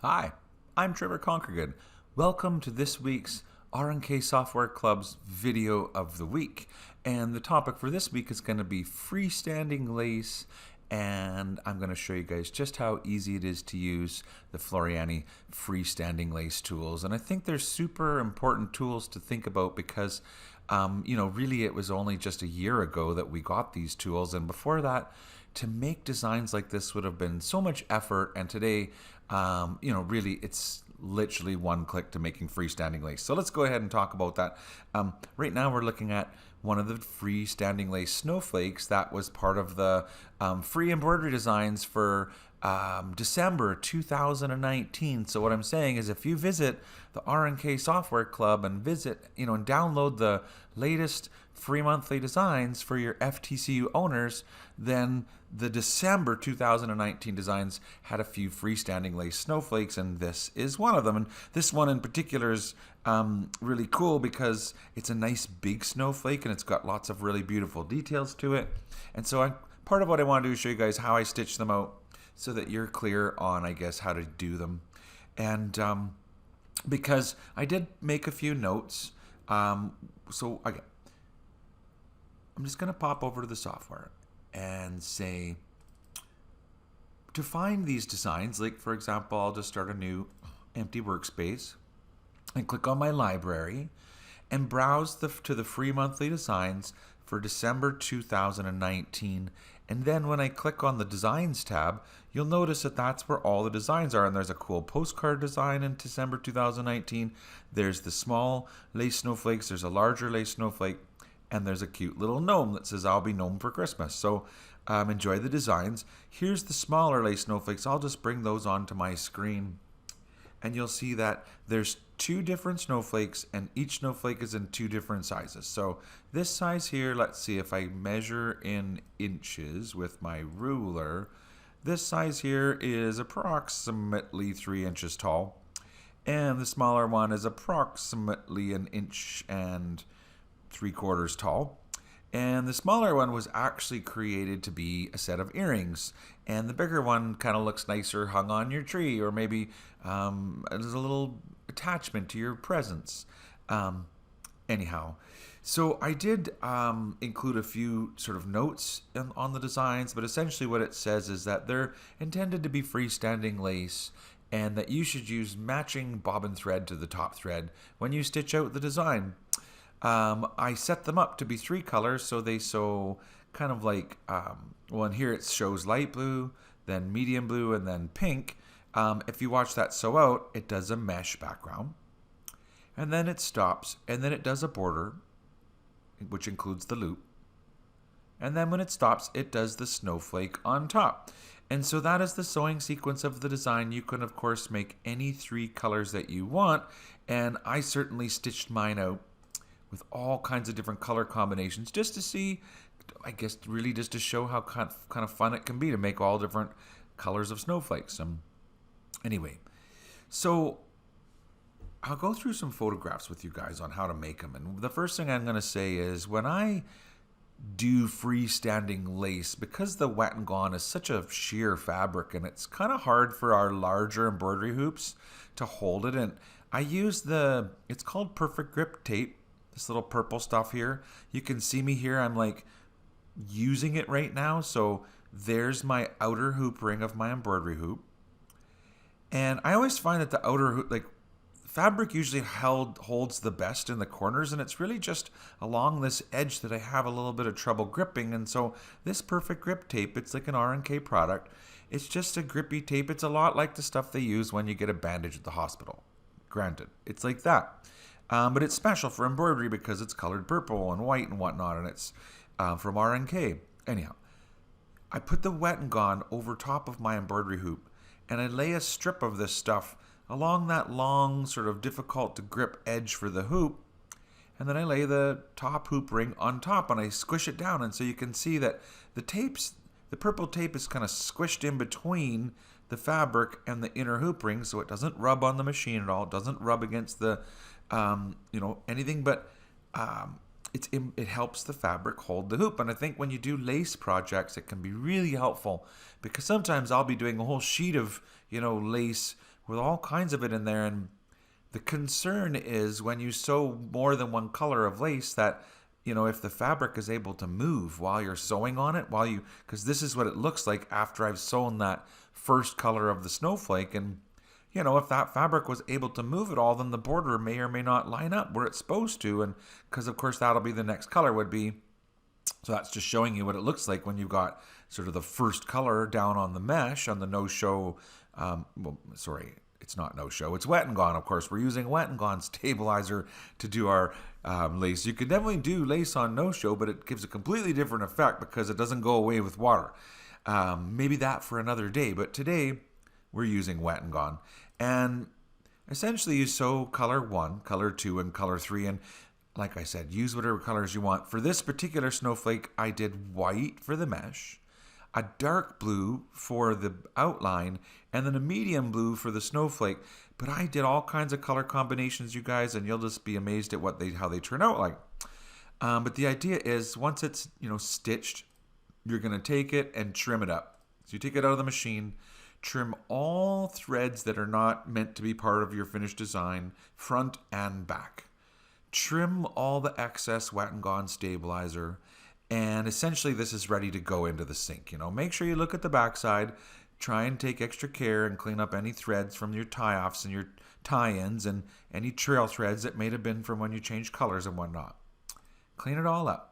Hi, I'm Trevor Conquergood. Welcome to this week's RNK Software Club's video of the week. And the topic for this week is going to be freestanding lace, and I'm going to show you guys just how easy it is to use the Floriani freestanding lace tools. And I think they're super important tools to think about because really it was only just a year ago that we got these tools, and before that, to make designs like this would have been so much effort, and today, really it's literally one click to making freestanding lace. So let's go ahead and talk about that. Right now we're looking at one of the freestanding lace snowflakes that was part of the free embroidery designs for December 2019. So what I'm saying is, if you visit the RNK Software Club and and download the latest free monthly designs for your FTC-U owners, then the December 2019 designs had a few freestanding lace snowflakes, and this is one of them. And this one in particular is really cool because it's a nice big snowflake and it's got lots of really beautiful details to it. And so part of what I want to do is show you guys how I stitch them out so that you're clear on, I guess, how to do them. And because I did make a few notes, I'm just going to pop over to the software and say, to find these designs, like for example, I'll just start a new empty workspace and click on my library and browse to the free monthly designs for December 2019. And then when I click on the designs tab, you'll notice that that's where all the designs are. And there's a cool postcard design in December 2019. There's the small lace snowflakes. There's a larger lace snowflake. And there's a cute little gnome that says, "I'll be gnome for Christmas." So enjoy the designs. Here's the smaller lace snowflakes. I'll just bring those onto my screen. And you'll see that there's two different snowflakes, and each snowflake is in two different sizes. So this size here, let's see if I measure in inches with my ruler. This size here is approximately 3 inches tall. And the smaller one is approximately 1.75 inches tall. And the smaller one was actually created to be a set of earrings. And the bigger one kind of looks nicer hung on your tree, or maybe there's a little attachment to your presents. Anyhow, so I did include a few sort of notes on the designs, but essentially what it says is that they're intended to be freestanding lace, and that you should use matching bobbin thread to the top thread when you stitch out the design. I set them up to be 3 colors, so they kind of like, in here it shows light blue, then medium blue, and then pink. If you watch that sew out, it does a mesh background, and then it stops, and then it does a border, which includes the loop, and then when it stops, it does the snowflake on top. And so that is the sewing sequence of the design. You can, of course, make any 3 colors that you want, and I certainly stitched mine out with all kinds of different color combinations, just to see, I guess, really just to show how kind of fun it can be to make all different colors of snowflakes. Anyway, so I'll go through some photographs with you guys on how to make them. And the first thing I'm going to say is, when I do freestanding lace, because the Wet and Gone is such a sheer fabric and it's kind of hard for our larger embroidery hoops to hold it, and I use it's called Perfect Grip tape, this little purple stuff here. You can see me here, I'm like using it right now. So there's my outer hoop ring of my embroidery hoop. And I always find that the outer hoop, like, fabric usually holds the best in the corners, and it's really just along this edge that I have a little bit of trouble gripping. And so this Perfect Grip tape, it's like an RNK product. It's just a grippy tape. It's a lot like the stuff they use when you get a bandage at the hospital. Granted, it's like that. But it's special for embroidery because it's colored purple and white and whatnot, and it's from RNK. Anyhow, I put the Wet and Gone over top of my embroidery hoop, and I lay a strip of this stuff along that long, sort of difficult to grip edge for the hoop, and then I lay the top hoop ring on top, and I squish it down. And so you can see that the purple tape is kind of squished in between the fabric and the inner hoop ring, so it doesn't rub on the machine at all. It doesn't rub against the anything, but it helps the fabric hold the hoop. And I think when you do lace projects, it can be really helpful, because sometimes I'll be doing a whole sheet of, lace with all kinds of it in there. And the concern is when you sew more than one color of lace that, if the fabric is able to move while you're sewing on it, because this is what it looks like after I've sewn that first color of the snowflake. And, if that fabric was able to move at all, then the border may or may not line up where it's supposed to. And because, of course, that'll be the next color would be. So that's just showing you what it looks like when you've got sort of the first color down on the mesh on the no-show. It's not no-show. It's Wet and Gone, of course. We're using Wet and Gone stabilizer to do our lace. You can definitely do lace on no-show, but it gives a completely different effect because it doesn't go away with water. Maybe that for another day, but today we're using Wet and Gone. And essentially you sew color 1, color 2, and color 3. And like I said, use whatever colors you want. For this particular snowflake, I did white for the mesh, a dark blue for the outline, and then a medium blue for the snowflake. But I did all kinds of color combinations, you guys, and you'll just be amazed at how they turn out like. But the idea is once it's stitched, you're going to take it and trim it up. So you take it out of the machine, trim all threads that are not meant to be part of your finished design, front and back. Trim all the excess Wet and Gone stabilizer, and essentially this is ready to go into the sink. Make sure you look at the backside, try and take extra care and clean up any threads from your tie-offs and your tie-ins and any trail threads that may have been from when you changed colors and whatnot. Clean it all up.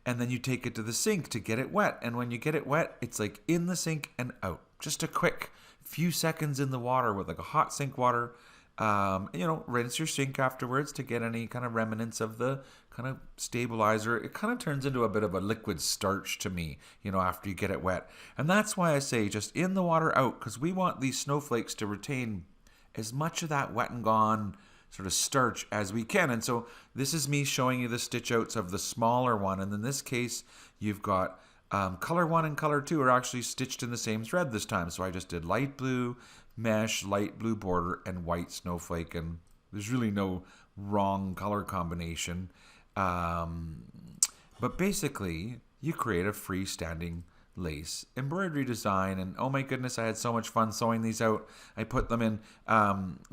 And then you take it to the sink to get it wet. And when you get it wet, it's like in the sink and out. Just a quick few seconds in the water with like a hot sink water. Rinse your sink afterwards to get any kind of remnants of the kind of stabilizer. It kind of turns into a bit of a liquid starch to me, after you get it wet. And that's why I say just in the water, out, because we want these snowflakes to retain as much of that Wet and Gone sort of starch as we can. And so this is me showing you the stitch outs of the smaller one. And in this case, you've got color 1 and color 2 are actually stitched in the same thread this time. So I just did light blue mesh, light blue border, and white snowflake. And there's really no wrong color combination. But basically, you create a freestanding lace embroidery design, and oh my goodness, I had so much fun sewing these out. I put them in,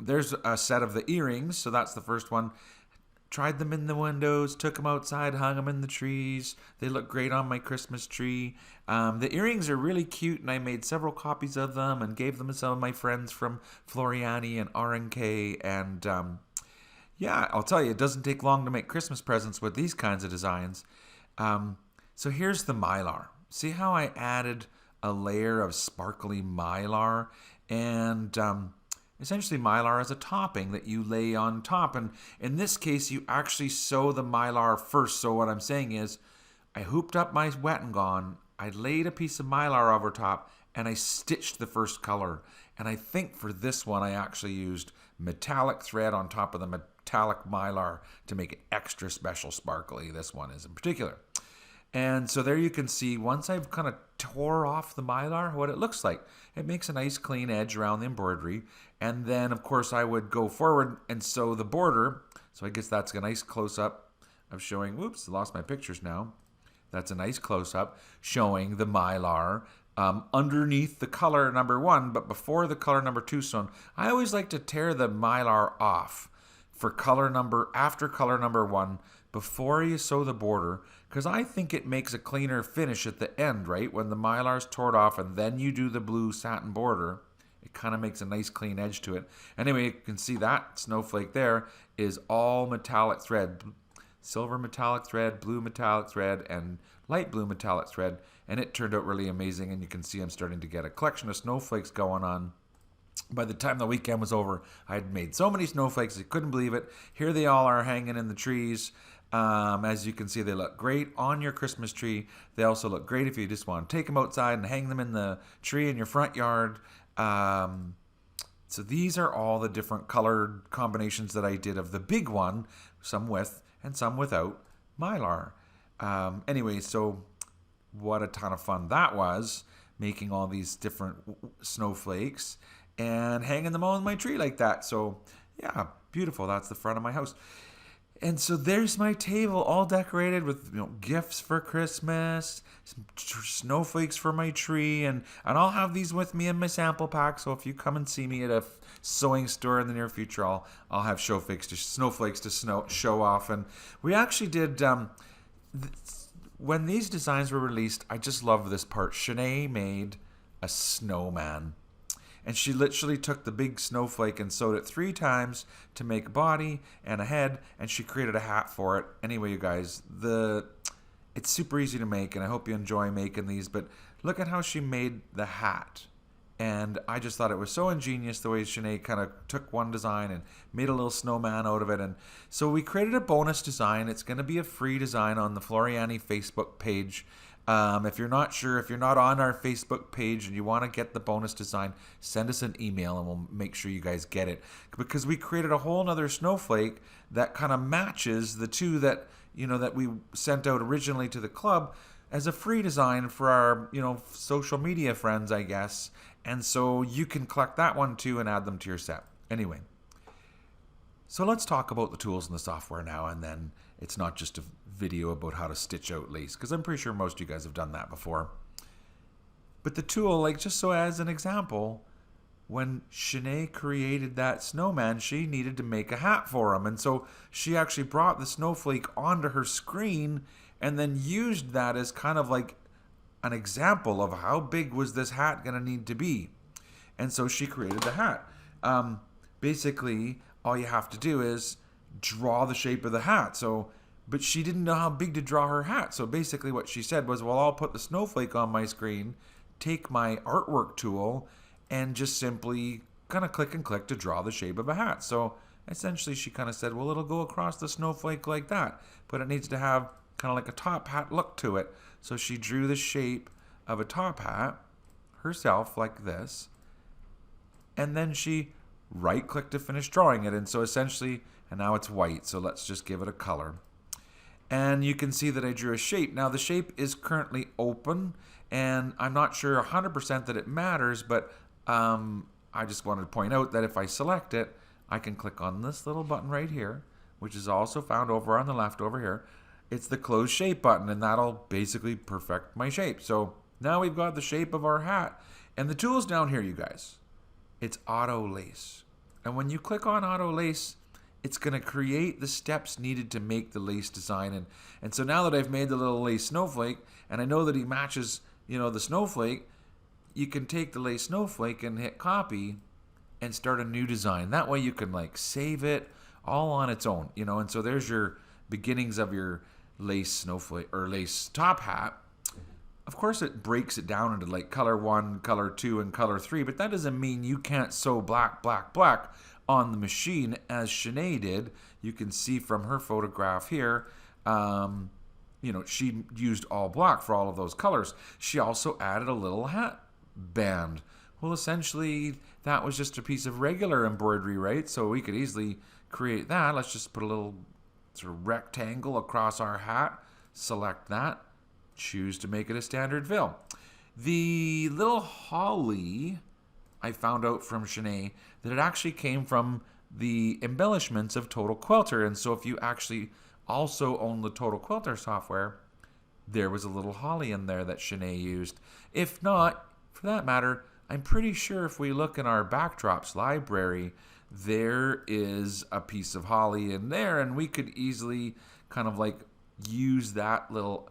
there's a set of the earrings, so that's the first one. Tried them in the windows, took them outside, hung them in the trees. They look great on my Christmas tree. The earrings are really cute, and I made several copies of them and gave them to some of my friends from Floriani and RNK. And I'll tell you, it doesn't take long to make Christmas presents with these kinds of designs. So here's the Mylar. See how I added a layer of sparkly Mylar? And essentially Mylar is a topping that you lay on top. And in this case, you actually sew the Mylar first. So what I'm saying is I hooped up my Wet and Gone, I laid a piece of Mylar over top, and I stitched the first color. And I think for this one, I actually used metallic thread on top of the metallic Mylar to make it extra special sparkly. This one is in particular. And so there you can see, once I've kind of tore off the Mylar, what it looks like. It makes a nice clean edge around the embroidery. And then, of course, I would go forward and sew the border. So I guess that's a nice close-up of showing, whoops, I lost my pictures now. That's a nice close-up showing the Mylar underneath the color number 1, but before the color number 2 sewn. I always like to tear the Mylar off after color number 1, before you sew the border, because I think it makes a cleaner finish at the end, right? When the Mylar's torn off and then you do the blue satin border, it kind of makes a nice clean edge to it. Anyway, you can see that snowflake there is all metallic thread. Silver metallic thread, blue metallic thread, and light blue metallic thread. And it turned out really amazing, and you can see I'm starting to get a collection of snowflakes going on. By the time the weekend was over, I had made so many snowflakes, I couldn't believe it. Here they all are hanging in the trees. As you can see, they look great on your Christmas tree. They also look great if you just want to take them outside and hang them in the tree in your front yard. So these are all the different colored combinations that I did of the big one, some with and some without Mylar. Anyway, so what a ton of fun that was, making all these different snowflakes and hanging them all in my tree like that. So yeah, beautiful. That's the front of my house. And so there's my table all decorated with gifts for Christmas, some snowflakes for my tree, and I'll have these with me in my sample pack. So if you come and see me at a sewing store in the near future, I'll have snowflakes to show off. And we actually did when these designs were released. I just love this part. Shanae made a snowman. And she literally took the big snowflake and sewed it 3 times to make a body and a head, and she created a hat for it. Anyway, you guys, it's super easy to make, and I hope you enjoy making these, but look at how she made the hat. And I just thought it was so ingenious the way Sinead kind of took one design and made a little snowman out of it. And so we created a bonus design. It's going to be a free design on the Floriani Facebook page. If you're not sure, if you're not on our Facebook page and you want to get the bonus design, send us an email and we'll make sure you guys get it. Because we created a whole nother snowflake that kind of matches the two that, that we sent out originally to the club as a free design for our, social media friends, I guess. And so you can collect that one too and add them to your set. Anyway, so let's talk about the tools in the software now, and then it's not just a video about how to stitch out lace, because I'm pretty sure most of you guys have done that before. But the tool, just so as an example, when Shanae created that snowman, she needed to make a hat for him. And so she actually brought the snowflake onto her screen and then used that as kind of like an example of how big was this hat going to need to be. And so she created the hat. Basically, all you have to do is draw the shape of the hat. But she didn't know how big to draw her hat. So basically what she said was, well, I'll put the snowflake on my screen, take my artwork tool, and just simply kind of click and click to draw the shape of a hat. So essentially she kind of said, well, it'll go across the snowflake like that, but it needs to have kind of like a top hat look to it. So she drew the shape of a top hat herself like this, and then she right-clicked to finish drawing it. And so essentially, and now it's white, so let's just give it a color. And you can see that I drew a shape. Now the shape is currently open, and I'm not sure 100% that it matters, but I just wanted to point out that if I select it, I can click on this little button right here, which is also found over on the left over here. It's the close shape button, and that'll basically perfect my shape. So now we've got the shape of our hat. And the tool's down here, you guys. It's Auto Lace. And when you click on Auto Lace, it's going to create the steps needed to make the lace design. And so now that I've made the little lace snowflake, and I know that he matches, the snowflake, you can take the lace snowflake and hit copy and start a new design. That way you can save it all on its own, and so there's your beginnings of your lace snowflake or lace top hat. Of course, it breaks it down into color 1, color 2, and color 3, but that doesn't mean you can't sew black, black, black on the machine as Shanae did. You can see from her photograph here, she used all black for all of those colors. She also added a little hat band. Well, essentially, that was just a piece of regular embroidery, right? So we could easily create that. Let's just put a little sort of rectangle across our hat, select that, choose to make it a standard fill. The little holly, I found out from Shanae that it actually came from the embellishments of Total Quilter. And so if you actually also own the Total Quilter software, there was a little holly in there that Shanae used. If not, for that matter, I'm pretty sure if we look in our backdrops library, there is a piece of holly in there, and we could easily kind of use that little,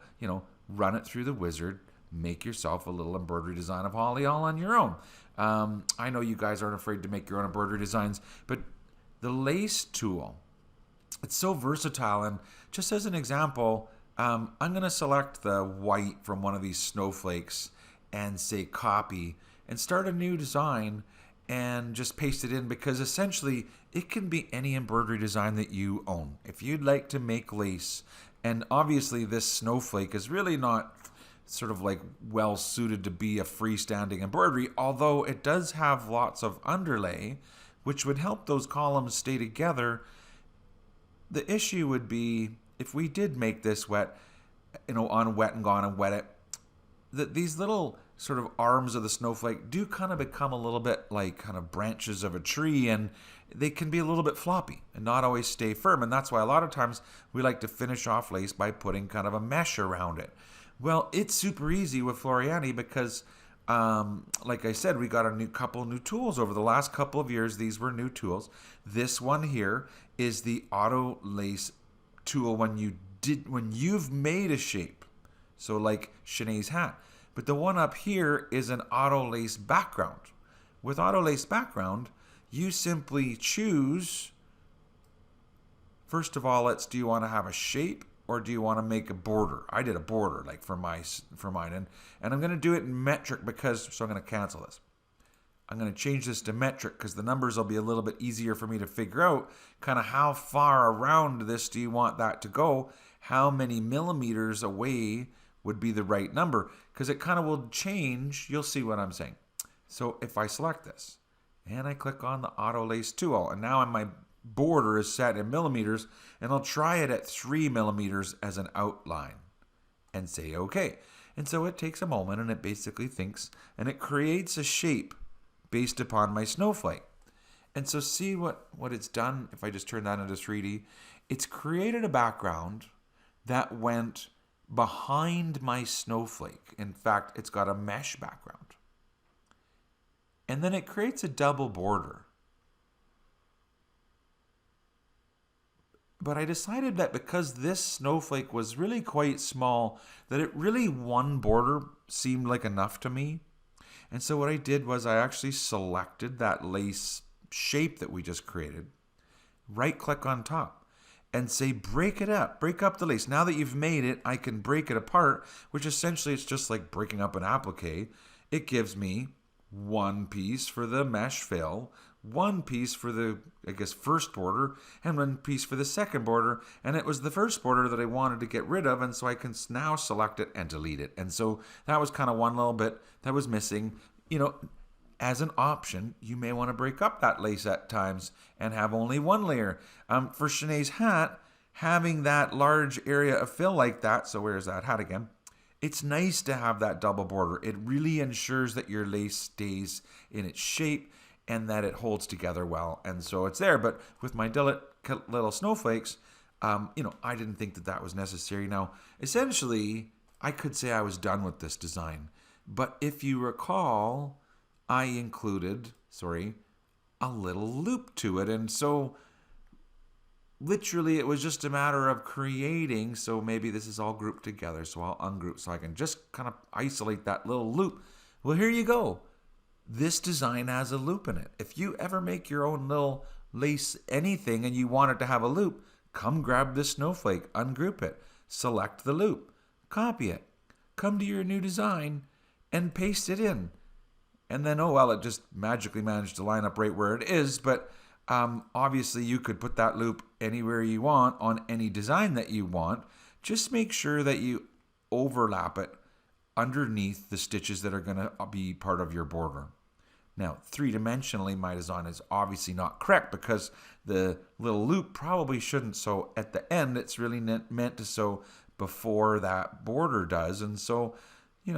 run it through the wizard, make yourself a little embroidery design of holly all on your own. I know you guys aren't afraid to make your own embroidery designs, but the lace tool, it's so versatile. And just as an example, I'm going to select the white from one of these snowflakes and say copy and start a new design and just paste it in, because essentially it can be any embroidery design that you own. If you'd like to make lace, and obviously this snowflake is really not sort of well suited to be a freestanding embroidery, although it does have lots of underlay, which would help those columns stay together. The issue would be if we did make this wet, on Wet and Gone and wet it, that these little sort of arms of the snowflake do kind of become a little bit like kind of branches of a tree, and they can be a little bit floppy and not always stay firm. And that's why a lot of times we like to finish off lace by putting kind of a mesh around it. Well, it's super easy with Floriani because, like I said, we got a couple new tools over the last couple of years. These were new tools. This one here is the auto lace tool when you've made a shape. So like Shanae's hat. But the one up here is an auto lace background. With auto lace background, you simply choose, first of all, do you want to have a shape or do you want to make a border? I did a border like for mine, and I'm going to do it in metric because, so I'm going to cancel this. I'm going to change this to metric because the numbers will be a little bit easier for me to figure out kind of how far around this do you want that to go, how many millimeters away would be the right number, because it kind of will change. You'll see what I'm saying. So if I select this and I click on the auto lace tool, and now my border is set in millimeters, and I'll try it at 3 millimeters as an outline and say okay. And so it takes a moment and it basically thinks and it creates a shape based upon my snowflake. And so see what it's done. If I just turn that into 3D, it's created a background that went behind my snowflake. In fact, it's got a mesh background. And then it creates a double border. But I decided that because this snowflake was really quite small, that one border seemed like enough to me. And so what I did was I actually selected that lace shape that we just created, right click on top, and say break it up, break up the lace. Now that you've made it, I can break it apart, which essentially it's just like breaking up an applique. It gives me one piece for the mesh fill, one piece for the, first border, and one piece for the second border. And it was the first border that I wanted to get rid of, and so I can now select it and delete it. And so that was kind of one little bit that was missing. As an option, you may want to break up that lace at times and have only one layer. For Shanae's hat, having that large area of fill like that, so where's that hat again? It's nice to have that double border. It really ensures that your lace stays in its shape and that it holds together well. And so it's there. But with my delicate little snowflakes, I didn't think that was necessary. Now, essentially, I could say I was done with this design. But if you recall, I included, a little loop to it. And so literally it was just a matter of creating. So maybe this is all grouped together. So I'll ungroup so I can just kind of isolate that little loop. Well, here you go. This design has a loop in it. If you ever make your own little lace anything and you want it to have a loop, come grab this snowflake, ungroup it, select the loop, copy it, come to your new design and paste it in. And then, it just magically managed to line up right where it is. But obviously, you could put that loop anywhere you want on any design that you want. Just make sure that you overlap it underneath the stitches that are going to be part of your border. Now, three-dimensionally, my design is obviously not correct because the little loop probably shouldn't sew at the end. It's really meant to sew before that border does. And so,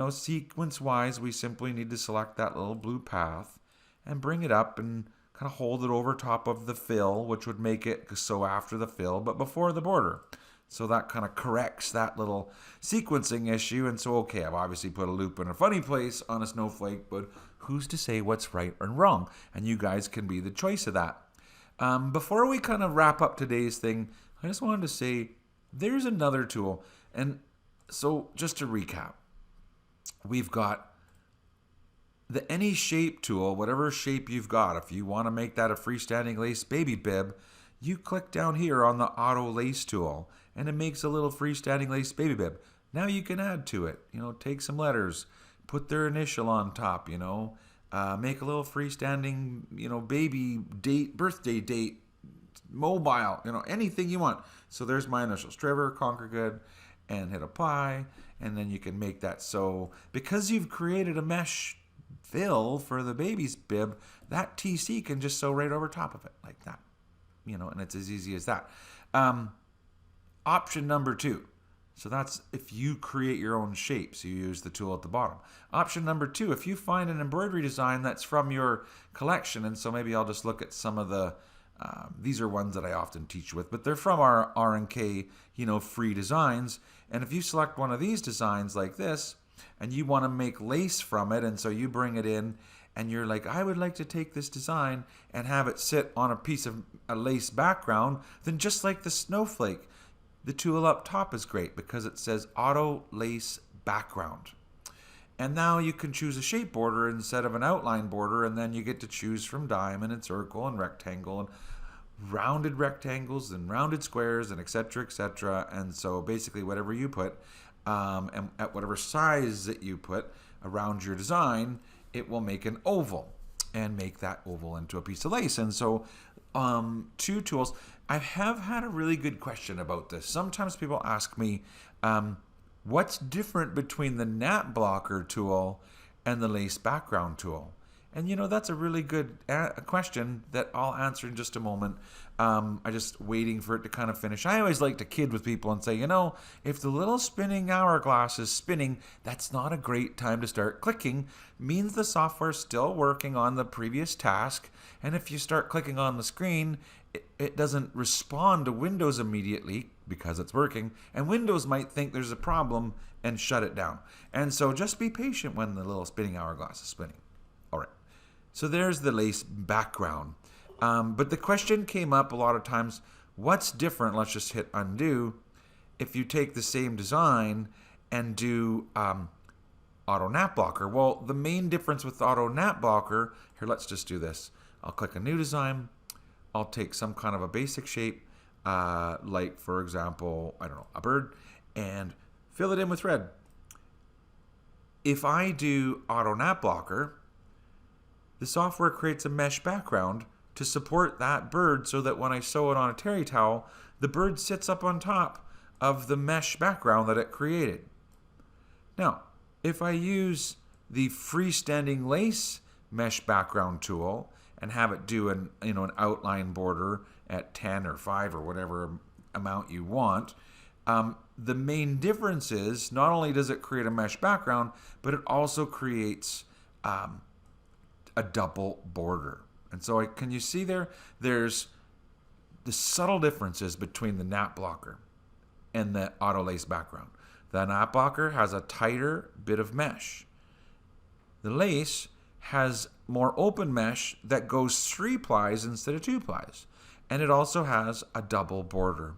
sequence-wise, we simply need to select that little blue path and bring it up and kind of hold it over top of the fill, which would make it sew after the fill, but before the border. So that kind of corrects that little sequencing issue. And so, I've obviously put a loop in a funny place on a snowflake, but who's to say what's right and wrong? And you guys can be the choice of that. Before we kind of wrap up today's thing, I just wanted to say there's another tool. And so just to recap, we've got the any shape tool, whatever shape you've got. If you want to make that a freestanding lace baby bib, you click down here on the auto lace tool and it makes a little freestanding lace baby bib. Now you can add to it, take some letters, put their initial on top, make a little freestanding, baby date, birthday date, mobile, anything you want. So there's my initials, Trevor, Conquergood, and hit apply. And then you can make that. So because you've created a mesh fill for the baby's bib, that TC can just sew right over top of it like that, and it's as easy as that. Option number 2. So that's if you create your own shapes, you use the tool at the bottom. Option number 2, if you find an embroidery design that's from your collection, and so maybe I'll just look at some of the, these are ones that I often teach with, but they're from our RNK, free designs. And if you select one of these designs like this, and you want to make lace from it, and so you bring it in, and you're like, I would like to take this design and have it sit on a piece of a lace background, then just like the snowflake, the tool up top is great because it says Auto Lace Background. And now you can choose a shape border instead of an outline border, and then you get to choose from diamond and circle and rectangle and rounded rectangles and rounded squares and etc. etc. And so basically whatever you put, and at whatever size that you put around your design, it will make an oval and make that oval into a piece of lace. And so 2 tools. I have had a really good question about this. Sometimes people ask me, what's different between the Nap Blocker tool and the Lace Background tool? And that's a really good question that I'll answer in just a moment. I'm just waiting for it to kind of finish. I always like to kid with people and say, if the little spinning hourglass is spinning, that's not a great time to start clicking. Means the software's still working on the previous task. And if you start clicking on the screen, it doesn't respond to Windows immediately because it's working. And Windows might think there's a problem and shut it down. And so just be patient when the little spinning hourglass is spinning. All right. So there's the lace background. But the question came up a lot of times, what's different? Let's just hit undo. If you take the same design and do Auto Nap Blocker. Well, the main difference with Auto Nap Blocker, here, let's just do this. I'll click a new design. I'll take some kind of a basic shape, like, for example, I don't know, a bird, and fill it in with red. If I do Auto Nap Blocker, the software creates a mesh background to support that bird so that when I sew it on a terry towel, the bird sits up on top of the mesh background that it created. Now, if I use the freestanding lace mesh background tool and have it do an outline border at 10 or 5 or whatever amount you want, the main difference is not only does it create a mesh background, but it also creates a double border. And so can you see there's the subtle differences between the Nap Blocker and the Auto Lace Background. The Nap Blocker has a tighter bit of mesh. The lace has more open mesh that goes 3 plies instead of 2 plies. And it also has a double border.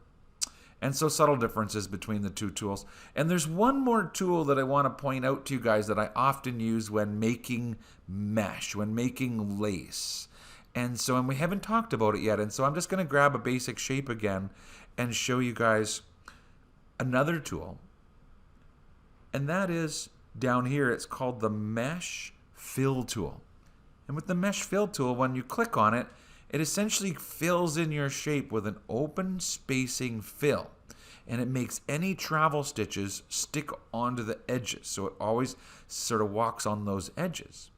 And so subtle differences between the 2 tools. And there's one more tool that I want to point out to you guys that I often use when making mesh, when making lace. And we haven't talked about it yet. And so I'm just going to grab a basic shape again and show you guys another tool. And that is down here. It's called the Mesh Fill tool. And with the Mesh Fill tool, when you click on it, it essentially fills in your shape with an open spacing fill. And it makes any travel stitches stick onto the edges. So it always sort of walks on those edges.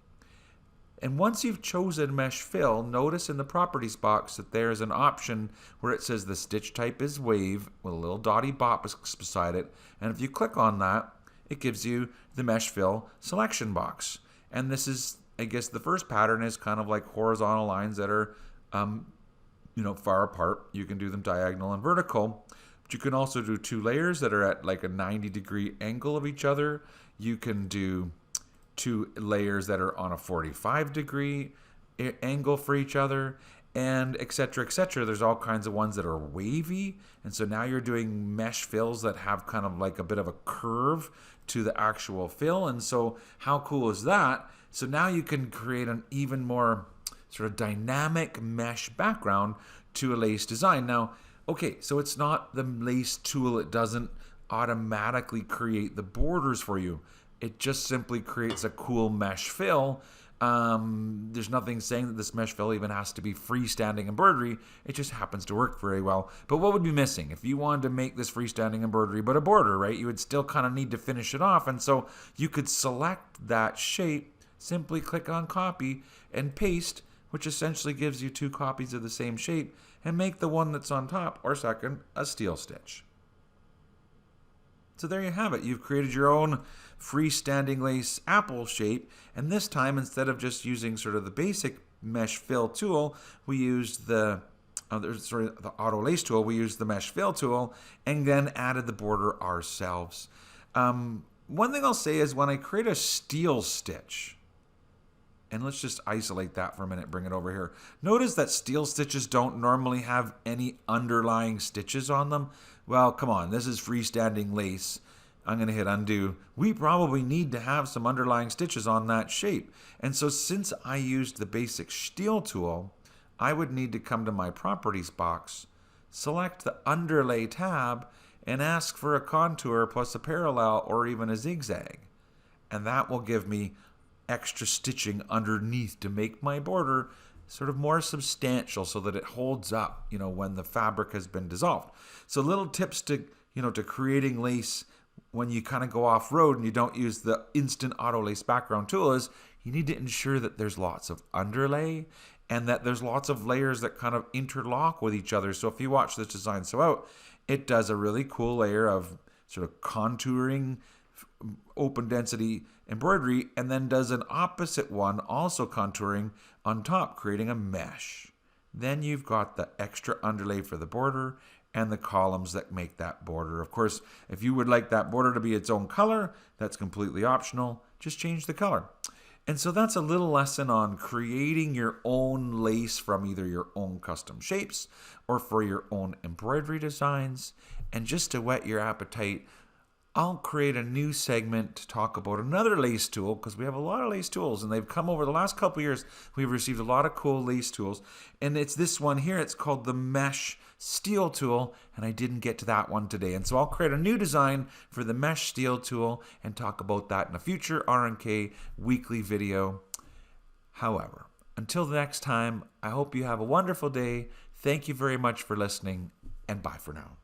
And once you've chosen Mesh Fill, notice in the properties box that there's an option where it says the stitch type is wave with a little dotty box beside it. And if you click on that, it gives you the Mesh Fill selection box. And this is, I guess, the first pattern is kind of like horizontal lines that are far apart. You can do them diagonal and vertical. But you can also do 2 layers that are at like a 90-degree angle of each other. You can do 2 layers that are on a 45-degree angle for each other, and etc. etc. There's all kinds of ones that are wavy, and so now you're doing mesh fills that have kind of like a bit of a curve to the actual fill. And so how cool is that? So now you can create an even more sort of dynamic mesh background to a lace design. Now, okay, so it's not the lace tool. It doesn't automatically create the borders for you. It just simply creates a cool mesh fill. There's nothing saying that this mesh fill even has to be freestanding embroidery. It just happens to work very well. But what would be missing? If you wanted to make this freestanding embroidery but a border, right, you would still kind of need to finish it off. And so you could select that shape, simply click on copy and paste, which essentially gives you 2 copies of the same shape, and make the one that's on top or second a steel stitch. So there you have it. You've created your own freestanding lace apple shape. And this time, instead of just using sort of the basic mesh fill tool, we used the auto lace tool. We used the mesh fill tool and then added the border ourselves. One thing I'll say is when I create a steel stitch, and let's just isolate that for a minute, bring it over here. Notice that steel stitches don't normally have any underlying stitches on them. Well, come on, this is freestanding lace. I'm going to hit undo. We probably need to have some underlying stitches on that shape. And so since I used the basic steel tool, I would need to come to my properties box, select the underlay tab, and ask for a contour plus a parallel or even a zigzag. And that will give me extra stitching underneath to make my border sort of more substantial so that it holds up, when the fabric has been dissolved. So little tips to creating lace when you kind of go off road and you don't use the instant auto lace background tool is you need to ensure that there's lots of underlay and that there's lots of layers that kind of interlock with each other. So if you watch this design sew out, it does a really cool layer of sort of contouring, open density embroidery, and then does an opposite one, also contouring on top, creating a mesh. Then you've got the extra underlay for the border and the columns that make that border. Of course, if you would like that border to be its own color, that's completely optional. Just change the color. And so that's a little lesson on creating your own lace from either your own custom shapes or for your own embroidery designs. And just to whet your appetite, I'll create a new segment to talk about another lace tool because we have a lot of lace tools and they've come over the last couple of years. We've received a lot of cool lace tools, and it's this one here. It's called the Mesh Steel Tool, and I didn't get to that one today. And so I'll create a new design for the Mesh Steel Tool and talk about that in a future RNK weekly video. However, until the next time, I hope you have a wonderful day. Thank you very much for listening, and bye for now.